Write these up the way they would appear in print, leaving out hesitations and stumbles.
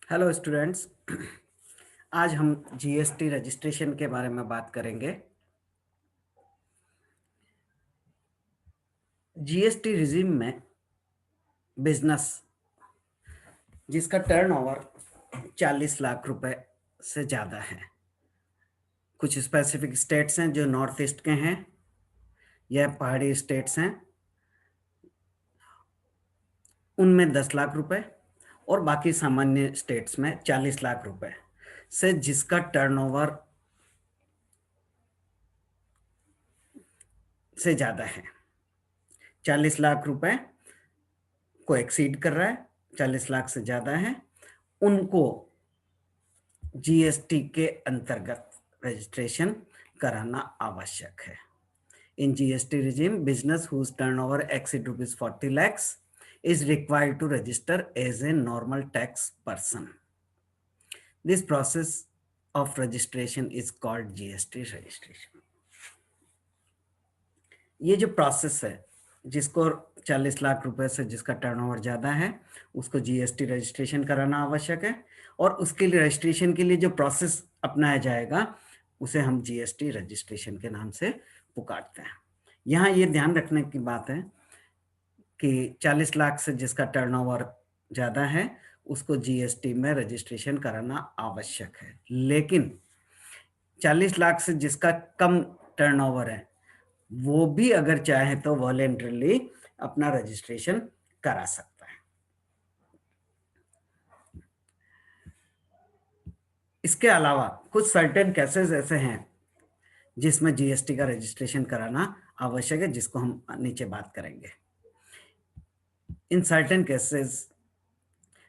Hello students. आज हम GST registration के बारे में बात करेंगे। जीएसटी रिजीम में बिजनेस जिसका टर्नओवर 40 लाख रुपए से ज़्यादा है, कुछ स्पेसिफिक स्टेट्स हैं जो नॉर्थ ईस्ट के हैं या पहाड़ी स्टेट्स हैं, उनमें 10 लाख रुपए और बाकी सामान्य स्टेट्स में 40 लाख रुपए से जिसका टर्नओवर से ज़्यादा है, 40 लाख रुपए को एक्सीड कर रहा है, 40 लाख से ज़्यादा है, उनको जीएसटी के अंतर्गत रजिस्ट्रेशन कराना आवश्यक है। In GST regime, business whose turnover exceed rupees 40 lakhs is required to register as a normal tax person. This process of registration is called GST registration. ये जो प्रोसेस है, जिसको 40 लाख रुपए से जिसका टर्नओवर ज़्यादा है उसको जीएसटी रजिस्ट्रेशन कराना आवश्यक है, और उसके लिए रजिस्ट्रेशन के लिए जो प्रोसेस अपनाया जाएगा उसे हम जीएसटी रजिस्ट्रेशन के नाम से पुकारते हैं। यहाँ ये ध्यान रखने की बात है कि 40 लाख से जिसका टर्नओवर ज़्यादा है उसको जीएसटी में रजिस्ट्रेशन कराना आवश्यक है, लेकिन 40 लाख से जिसका कम टर्नओवर है वो भी अगर चाहे तो वॉलेंटरली अपना रजिस्ट्रेशन करा सकता है। इसके अलावा कुछ सर्टेन केसेस ऐसे हैं जिसमें जीएसटी का रजिस्ट्रेशन कराना आवश्यक है, जिसको हम नीचे बात करेंगे। In certain cases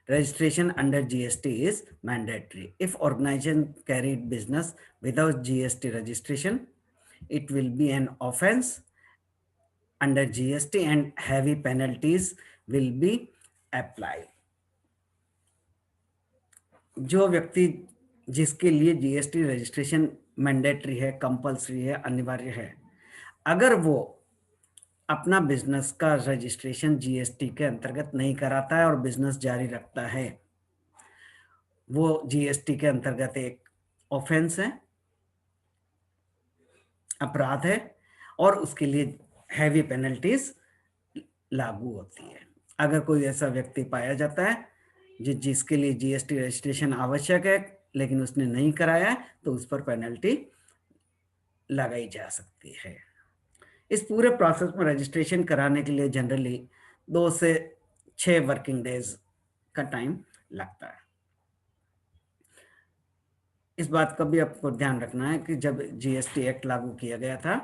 registration under GST is mandatory. If organization carried business without GST registration, it will be an offense under GST and heavy penalties will be applied. जो व्यक्ति जिसके लिए जीएसटी रजिस्ट्रेशन मैंडेटरी है, compulsory है, अनिवार्य है, अगर वो अपना बिजनेस का रजिस्ट्रेशन जीएसटी के अंतर्गत नहीं कराता है और बिजनेस जारी रखता है, वो जीएसटी के अंतर्गत एक ऑफेंस है, अपराध है, और उसके लिए हैवी पेनल्टीज लागू होती है। अगर कोई ऐसा व्यक्ति पाया जाता है जिसके लिए जीएसटी रजिस्ट्रेशन आवश्यक है लेकिन उसने नहीं कराया है, तो उस पर पेनल्टी लगाई जा सकती है। इस पूरे प्रोसेस में रजिस्ट्रेशन कराने के लिए जनरली 2 से 6 वर्किंग डेज का टाइम लगता है। इस बात का भी आपको ध्यान रखना है कि जब जीएसटी एक्ट लागू किया गया था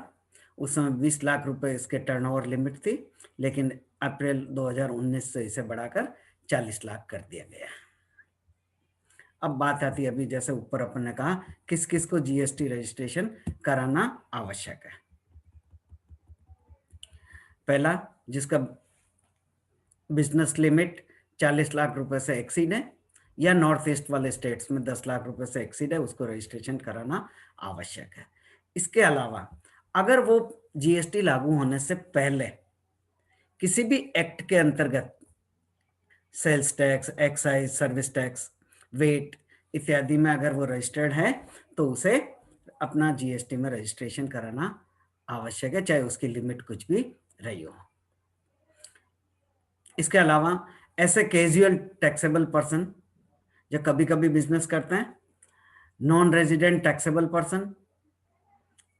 उस समय 20 लाख रुपए इसके टर्नओवर लिमिट थी, लेकिन अप्रैल 2019 से इसे बढ़ाकर 40 लाख कर दिया गया। अब बात आती है, अभी जैसे ऊपर अपन ने कहा, किस किस को जीएसटी रजिस्ट्रेशन कराना आवश्यक है। पहला, जिसका बिजनेस लिमिट 40 लाख रुपए से एक्सीड है या नॉर्थ ईस्ट वाले स्टेट्स में 10 लाख रुपए से एक्सीड है, उसको रजिस्ट्रेशन कराना आवश्यक है। इसके अलावा अगर वो जीएसटी लागू होने से पहले किसी भी एक्ट के अंतर्गत sales tax, excise, service tax, VAT इत्यादि में अगर वो रजिस्टर्ड है तो उसे अपना जीएसटी में रजिस्ट्रेशन कराना आवश्यक है, चाहे उसकी लिमिट कुछ भी रही हो। इसके अलावा ऐसे कैजुअल टैक्सेबल पर्सन जो कभी कभी बिजनेस करते हैं, नॉन रेजिडेंट टैक्सेबल पर्सन,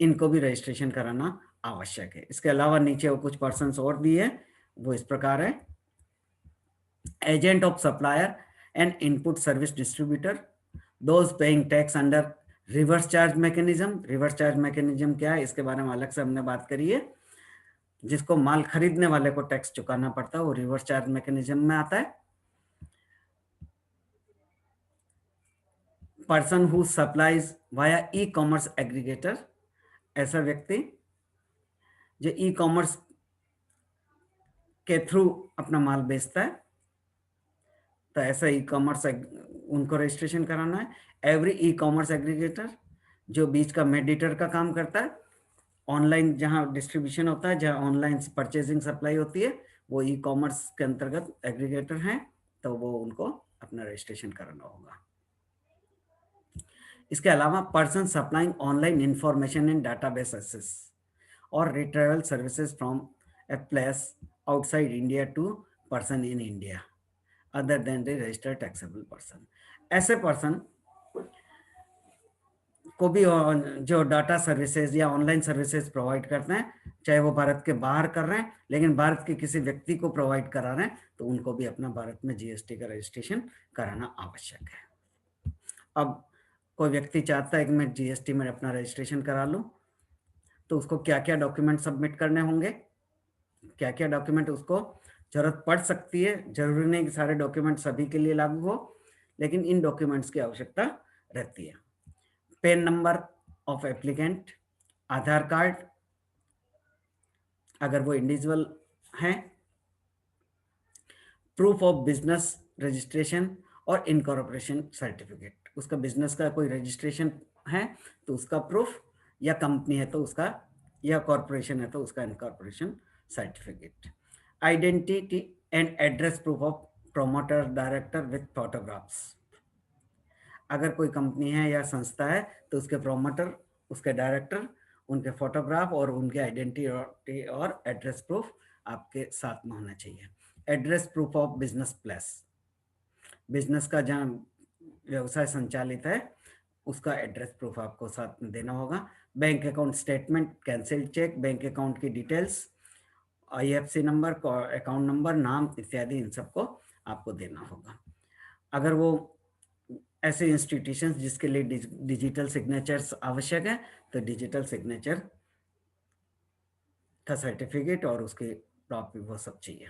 इनको भी रजिस्ट्रेशन कराना आवश्यक है। इसके अलावा नीचे वो कुछ पर्सन्स और दिए, वो इस प्रकार है: agent of supplier and input service distributor, those paying tax under reverse charge mechanism. Reverse charge mechanism क्या है, इसके बारे में अलग से हमने बात करी है। जिसको माल खरीदने वाले को टैक्स चुकाना पड़ता है वो रिवर्स चार्ज मैकेनिज्म में आता है। Person who supplies via e commerce aggregator, ऐसा व्यक्ति जो ई कॉमर्स के थ्रू अपना माल बेचता है, तो ऐसा ई कॉमर्स उनको रजिस्ट्रेशन कराना है। एवरी ई कॉमर्स एग्रीगेटर जो बीच का मेडिएटर का काम करता है, ऑनलाइन जहां डिस्ट्रीब्यूशन होता है, जहां ऑनलाइन परचेजिंग सप्लाई होती है, वो ई कॉमर्स के अंतर्गत एग्रीगेटर हैं, तो वो उनको अपना रजिस्ट्रेशन कराना होगा। इसके अलावा person supplying online information in database access और retrieval services from a place outside India to person in India other than the registered taxable person. ऐसे पर्सन को भी जो डाटा सर्विसेज या ऑनलाइन सर्विसेज प्रोवाइड करते हैं, चाहे वो भारत के बाहर कर रहे हैं लेकिन भारत के किसी व्यक्ति को प्रोवाइड करा रहे हैं, तो उनको भी अपना भारत में जीएसटी का रजिस्ट्रेशन कराना आवश्यक है। अब कोई व्यक्ति चाहता है कि मैं जीएसटी में अपना रजिस्ट्रेशन करा लूं, तो उसको क्या क्या डॉक्यूमेंट सबमिट करने होंगे, क्या क्या डॉक्यूमेंट उसको जरूरत पड़ सकती है। जरूरी नहीं कि सारे डॉक्यूमेंट सभी के लिए लागू हो, लेकिन इन डॉक्यूमेंट्स की आवश्यकता रहती है। Pan number of applicant, Aadhaar card अगर वो इंडिविजुअल है, प्रूफ ऑफ बिजनेस रजिस्ट्रेशन और इनकॉर्पोरेशन सर्टिफिकेट। उसका बिजनेस का कोई रजिस्ट्रेशन है तो उसका प्रूफ, या कंपनी है तो उसका, या कॉर्पोरेशन है तो उसका incorporation certificate. Identity and address proof of promoter director with photographs. अगर कोई कंपनी है या संस्था है तो उसके प्रोमोटर, उसके डायरेक्टर, उनके फोटोग्राफ और उनके आइडेंटिटी और एड्रेस प्रूफ आपके साथ में होना चाहिए। Address proof of business place, business का जहाँ व्यवसाय संचालित है उसका एड्रेस प्रूफ आपको साथ में देना होगा। Bank account statement, cancelled cheque, bank account की details, IFSC number, account number, नाम इत्यादि, इन सबको आपको देना होगा। अगर वो ऐसे इंस्टीट्यूशंस जिसके लिए डिजिटल सिग्नेचर्स आवश्यक है तो डिजिटल सिग्नेचर का सर्टिफिकेट और उसके कॉपी वो सब चाहिए।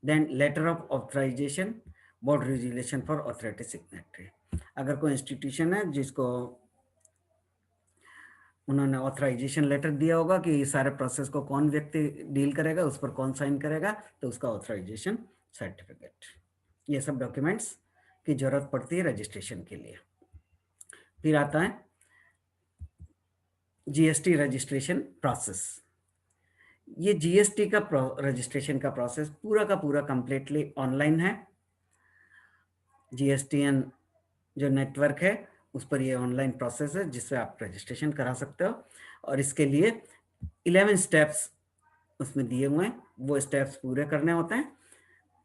Then letter of authorisation, board resolution for authority signatory. अगर कोई इंस्टीट्यूशन है जिसको उन्होंने ऑथराइजेशन लेटर दिया होगा कि ये सारे प्रोसेस को कौन व्यक्ति डील करेगा, उस पर कौन साइन करेगा, तो उसका ऑथराइजेशन सर्टिफिकेट। ये सब डॉक्यूमेंट्स की जरूरत पड़ती है रजिस्ट्रेशन के लिए। फिर आता है जीएसटी रजिस्ट्रेशन प्रोसेस। ये जीएसटी का रजिस्ट्रेशन का प्रोसेस पूरा का पूरा कंप्लीटली ऑनलाइन है। जीएसटीएन जो नेटवर्क है उस पर ये ऑनलाइन प्रोसेस है जिससे आप रजिस्ट्रेशन करा सकते हो। और इसके लिए 11 स्टेप्स उसमें दिए हुए हैं, वो स्टेप्स पूरे करने होते हैं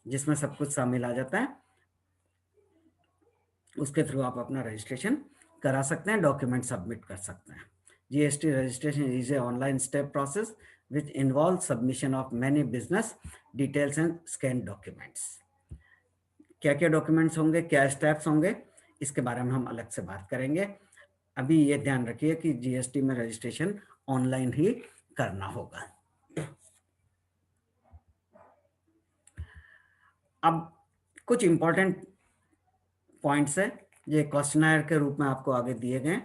जिसमें सब कुछ शामिल आ जाता है। उसके थ्रू आप अपना रजिस्ट्रेशन करा सकते हैं, डॉक्यूमेंट सबमिट कर सकते हैं। GST registration is a online step process which involves submission of many business details and scanned documents। क्या क्या डॉक्यूमेंट्स होंगे, क्या स्टेप्स होंगे, इसके बारे में हम अलग से बात करेंगे। अभी ये ध्यान रखिए कि जीएसटी में रजिस्ट्रेशन ऑनलाइन ही करना होगा। अब कुछ इंपॉर्टेंट पॉइंट्स है ये क्वेश्चनर के रूप में आपको आगे दिए गए,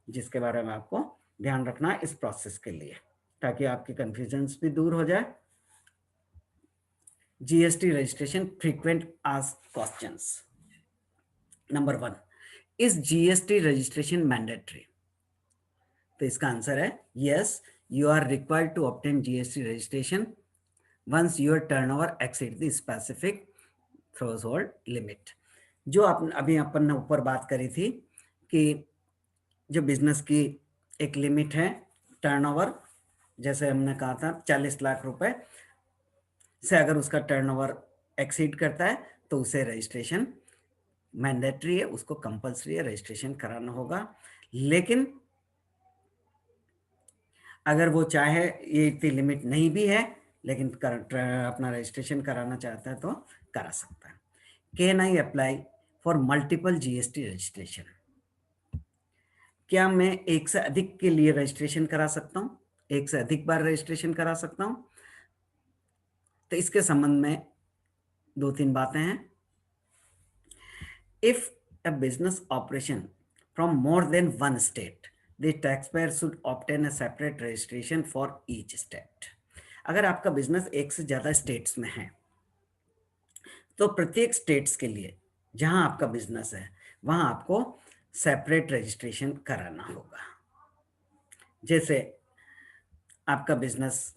जिसके बारे में आपको ध्यान रखना है इस प्रोसेस के लिए, ताकि आपकी कंफ्यूजन्स भी दूर हो जाए। GST registration frequent asked questions. Number 1, is GST registration mandatory? तो इसका आंसर है yes, you are required to obtain GST registration once your turnover exceed the specific threshold limit. जो अभी अपन ने ऊपर बात करी थी कि जो बिजनेस की एक लिमिट है टर्नओवर, जैसे हमने कहा था 40 लाख रुपए से अगर उसका टर्नओवर एक्सीड करता है तो उसे रजिस्ट्रेशन मैंडेटरी है, उसको कंपल्सरी है, रजिस्ट्रेशन कराना होगा। लेकिन अगर वो चाहे ये इतनी लिमिट नहीं भी है लेकिन अपना रजिस्ट्रेशन कराना चाहता है तो करा सकता है। Can I apply for multiple GST registration? क्या मैं एक से अधिक के लिए रजिस्ट्रेशन करा सकता हूँ, एक से अधिक बार रजिस्ट्रेशन करा सकता हूँ? तो इसके संबंध में 2-3 बातें हैं। If a business operation from more than one state, the taxpayer should obtain a separate registration for each state। अगर आपका बिजनेस एक से ज्यादा स्टेट्स में है तो प्रत्येक स्टेट्स के लिए जहां आपका बिजनेस है वहां आपको सेपरेट रजिस्ट्रेशन कराना होगा। जैसे आपका बिजनेस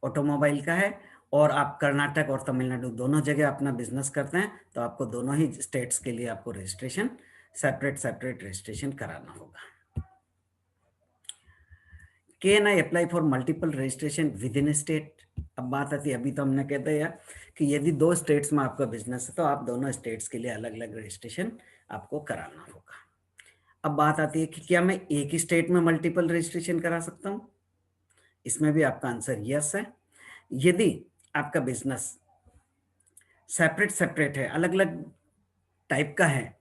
ऑटोमोबाइल का है और आप कर्नाटक और तमिलनाडु दोनों जगह अपना बिजनेस करते हैं तो आपको दोनों ही स्टेट्स के लिए आपको रजिस्ट्रेशन सेपरेट रजिस्ट्रेशन कराना होगा। Can I apply for multiple registration with in state? अब बात आती है, अभी तो हमने कहते हैं कि यदि 2 स्टेट्स में आपका बिजनेस है तो आप दोनों स्टेट्स के लिए अलग अलग रजिस्ट्रेशन आपको कराना होगा। अब बात आती है कि क्या मैं एक ही स्टेट में मल्टीपल रजिस्ट्रेशन करा सकता हूँ? इसमें भी आपका आंसर यस है। यदि आपका बिजनेस सेपरेट है, अलग अलग टाइप का है,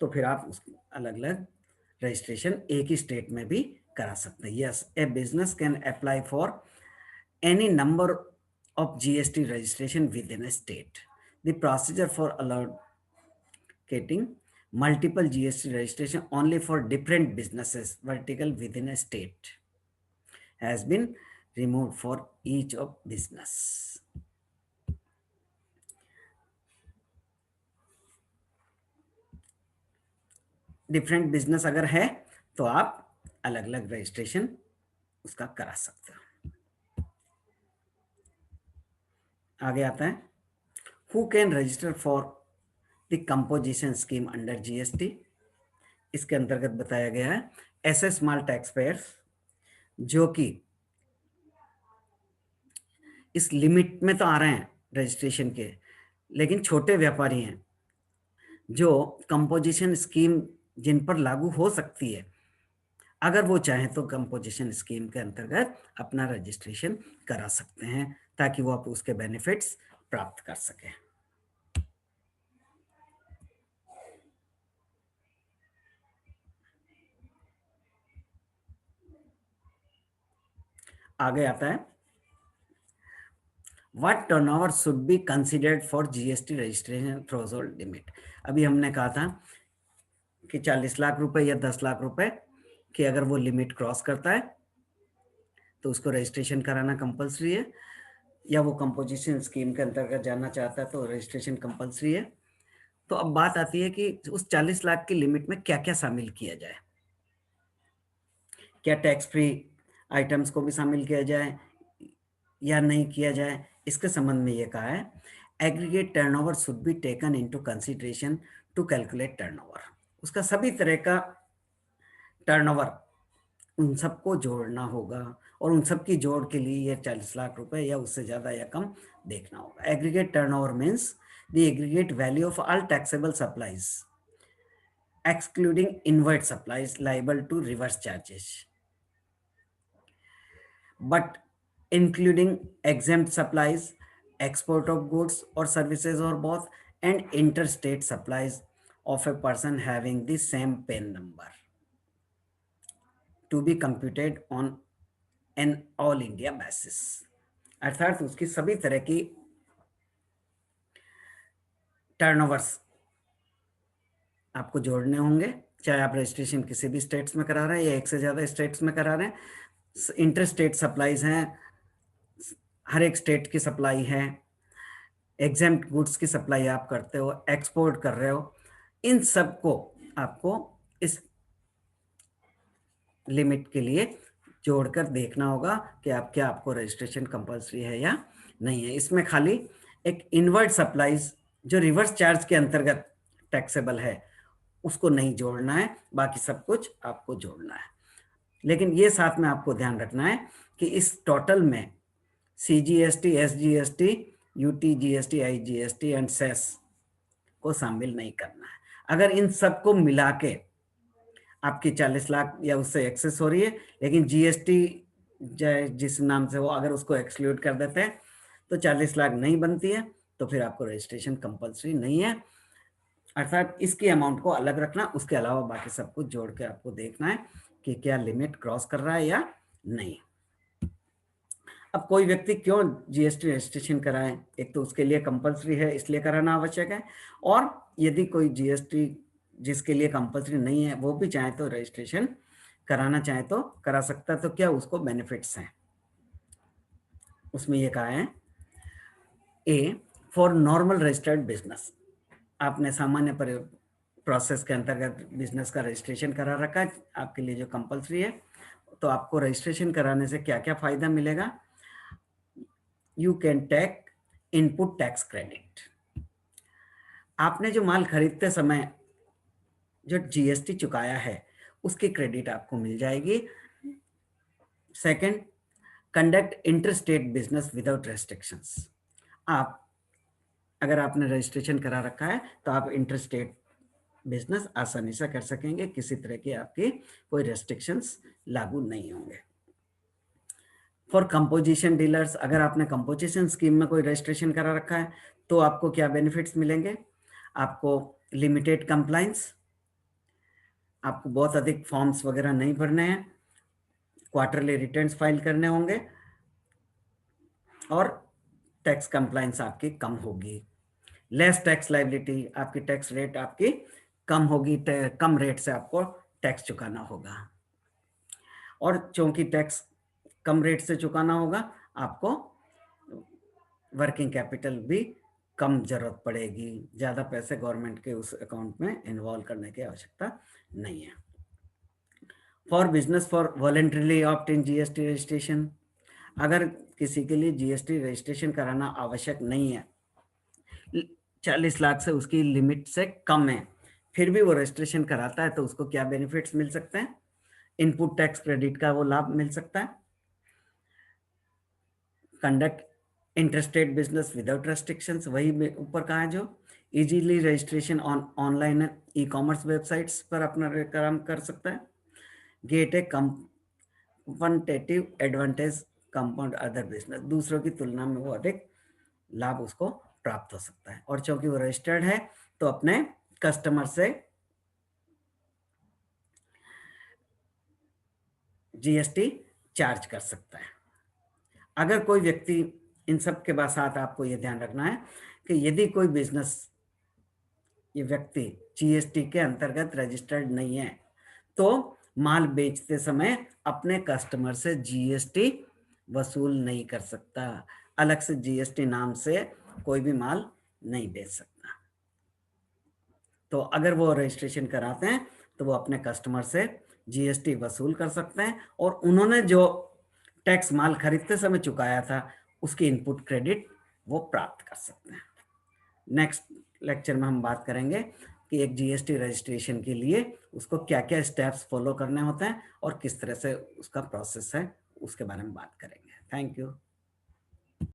तो फिर आप उस अलग अलग रजिस्ट्रेशन एक ही स्टेट में भी करा सकते हैं। Yes, A business can apply for any number of GST registration within a state. The procedure for allocating multiple GST registration only for different businesses vertical within a state has been removed for each of business. Different business अगर है तो आप अलग अलग registration उसका करा सकते हो। आगे आता है, who can register for the composition scheme under GST? इसके अंतर्गत बताया गया है ऐसे स्मॉल टैक्स पेयर्स जो कि इस लिमिट में तो आ रहे हैं रजिस्ट्रेशन के, लेकिन छोटे व्यापारी हैं जो कंपोजिशन स्कीम जिन पर लागू हो सकती है, अगर वो चाहें तो कंपोजिशन स्कीम के अंतर्गत अपना रजिस्ट्रेशन करा सकते हैं ताकि वो आप उसके बेनिफिट्स प्राप्त कर सकें। आगे आता है, what turnover should be considered for GST registration threshold limit? अभी हमने कहा था कि 40 लाख रुपए या 10 लाख रुपए की अगर वो लिमिट क्रॉस करता है तो उसको रजिस्ट्रेशन कराना कंपलसरी है, या वो कंपोजिशन स्कीम के अंतर्गत जाना चाहता है तो रजिस्ट्रेशन कंपलसरी है। तो अब बात आती है कि उस 40 लाख की लिमिट में क्या क्या शामिल किया जाए। क्या टैक्स फ्री आइटम्स को भी शामिल किया जाए या नहीं किया जाए? इसके संबंध में ये कहा है, aggregate turnover should be taken into consideration to calculate turnover. उसका सभी तरह का टर्नओवर उन सबको जोड़ना होगा और उन सब की जोड़ के लिए ये 40 लाख रुपए या उससे ज़्यादा या कम देखना होगा। Aggregate turnover means the aggregate value of all taxable supplies excluding inward supplies liable to reverse charges, but including exempt supplies, export of goods or services or both, and interstate supplies of a person having the same PAN number to be computed on an all India basis। अर्थात उसकी सभी तरह की turnovers आपको जोड़ने होंगे, चाहे आप रजिस्ट्रेशन किसी भी स्टेट्स में करा रहे हैं या एक से ज़्यादा स्टेट्स में करा रहे हैं। इंटर स्टेट सप्लाईज हैं, हर एक स्टेट की सप्लाई है, एग्जेम्प्ट गुड्स की सप्लाई आप करते हो, एक्सपोर्ट कर रहे हो, इन सब को आपको इस लिमिट के लिए जोड़कर देखना होगा कि आपको रजिस्ट्रेशन कंपलसरी है या नहीं है। इसमें खाली एक इनवर्ड सप्लाईज जो रिवर्स चार्ज के अंतर्गत टैक्सेबल है उसको नहीं जोड़ना है, बाकी सब कुछ आपको जोड़ना है। लेकिन ये साथ में आपको ध्यान रखना है कि इस टोटल में CGST, SGST, UTGST, IGST and cess को शामिल नहीं करना है। अगर इन सबको मिला के आपकी 40 लाख या उससे एक्सेस हो रही है, लेकिन GST जिस नाम से हो अगर उसको एक्सक्लूड कर देते हैं तो 40 लाख नहीं बनती है, तो फिर आपको रजिस्ट्रेशन कंपलसरी नहीं है। अर्थात इसकी अमाउंट को अलग रखना, उसके अलावा बाकी सब कुछ जोड़ के आपको देखना है कि क्या लिमिट क्रॉस कर रहा है या नहीं। अब कोई व्यक्ति क्यों जीएसटी रजिस्ट्रेशन कराए? एक तो उसके लिए कंपलसरी है इसलिए कराना आवश्यक है, और यदि कोई जीएसटी जिसके लिए कंपलसरी नहीं है वो भी चाहे तो रजिस्ट्रेशन कराना चाहे तो करा सकता है। तो क्या उसको बेनिफिट्स हैं? उसमें ये कहा है, A for normal registered business, आपने सामान्य प्रोसेस के अंतर्गत बिजनेस का रजिस्ट्रेशन करा रखा है, आपके लिए जो कंपलसरी है, तो आपको रजिस्ट्रेशन कराने से क्या क्या फायदा मिलेगा? You can take input tax credit. आपने जो माल खरीदते समय जो जीएसटी चुकाया है उसकी क्रेडिट आपको मिल जाएगी। Second, conduct interstate business without restrictions. आप अगर आपने रजिस्ट्रेशन करा रखा है तो आप इंटरस्टेट बिजनेस आसानी से कर सकेंगे, किसी तरह की आपकी कोई रेस्ट्रिक्शंस लागू नहीं होंगे। फॉर कंपोजिशन डीलर्स, अगर आपने कंपोजिशन स्कीम में कोई रजिस्ट्रेशन करा रखा है तो आपको क्या बेनिफिट्स मिलेंगे? आपको लिमिटेड कंप्लाइंस, आपको बहुत अधिक फॉर्म्स वगैरह नहीं भरने हैं, क्वार्टरली रिटर्न्स फाइल करने होंगे और टैक्स कंप्लाइंस आपकी कम होगी। लेस टैक्स लाइबिलिटी, आपकी टैक्स रेट आपकी कम होगी, कम रेट से आपको टैक्स चुकाना होगा। और चूंकि टैक्स कम रेट से चुकाना होगा, आपको वर्किंग कैपिटल भी कम जरूरत पड़ेगी, ज़्यादा पैसे गवर्नमेंट के उस अकाउंट में इन्वॉल्व करने की आवश्यकता नहीं है। For business for voluntarily opt in GST registration, अगर किसी के लिए जीएसटी रजिस्ट्रेशन कराना आवश्यक नहीं है, 40 लाख से उसकी लिमिट से कम है, फिर भी वो रजिस्ट्रेशन कराता है तो उसको क्या बेनिफिट्स मिल सकते हैं? इनपुट टैक्स क्रेडिट का वो लाभ मिल सकता है। Conduct interstate business without restrictions, वही ऊपर कहा है जो easily registration online e commerce websites पर अपना काम कर सकता है। Get a competitive advantage compound other business, दूसरों की तुलना में वो अधिक लाभ उसको प्राप्त हो सकता है। और चूंकि वो रजिस्टर्ड है तो अपने कस्टमर से जीएसटी चार्ज कर सकता है। अगर कोई व्यक्ति, इन सब के बाद साथ आपको ये ध्यान रखना है कि यदि कोई बिजनेस, ये व्यक्ति जीएसटी के अंतर्गत रजिस्टर्ड नहीं है तो माल बेचते समय अपने कस्टमर से जीएसटी वसूल नहीं कर सकता, अलग से जीएसटी नाम से कोई भी माल नहीं बेच सकता। तो अगर वो रजिस्ट्रेशन कराते हैं तो वो अपने कस्टमर से जीएसटी वसूल कर सकते हैं और उन्होंने जो टैक्स माल खरीदते समय चुकाया था उसकी इनपुट क्रेडिट वो प्राप्त कर सकते हैं। नेक्स्ट लेक्चर में हम बात करेंगे कि एक जीएसटी रजिस्ट्रेशन के लिए उसको क्या क्या स्टेप्स फॉलो करने होते हैं और किस तरह से उसका प्रोसेस है, उसके बारे में बात करेंगे। Thank you.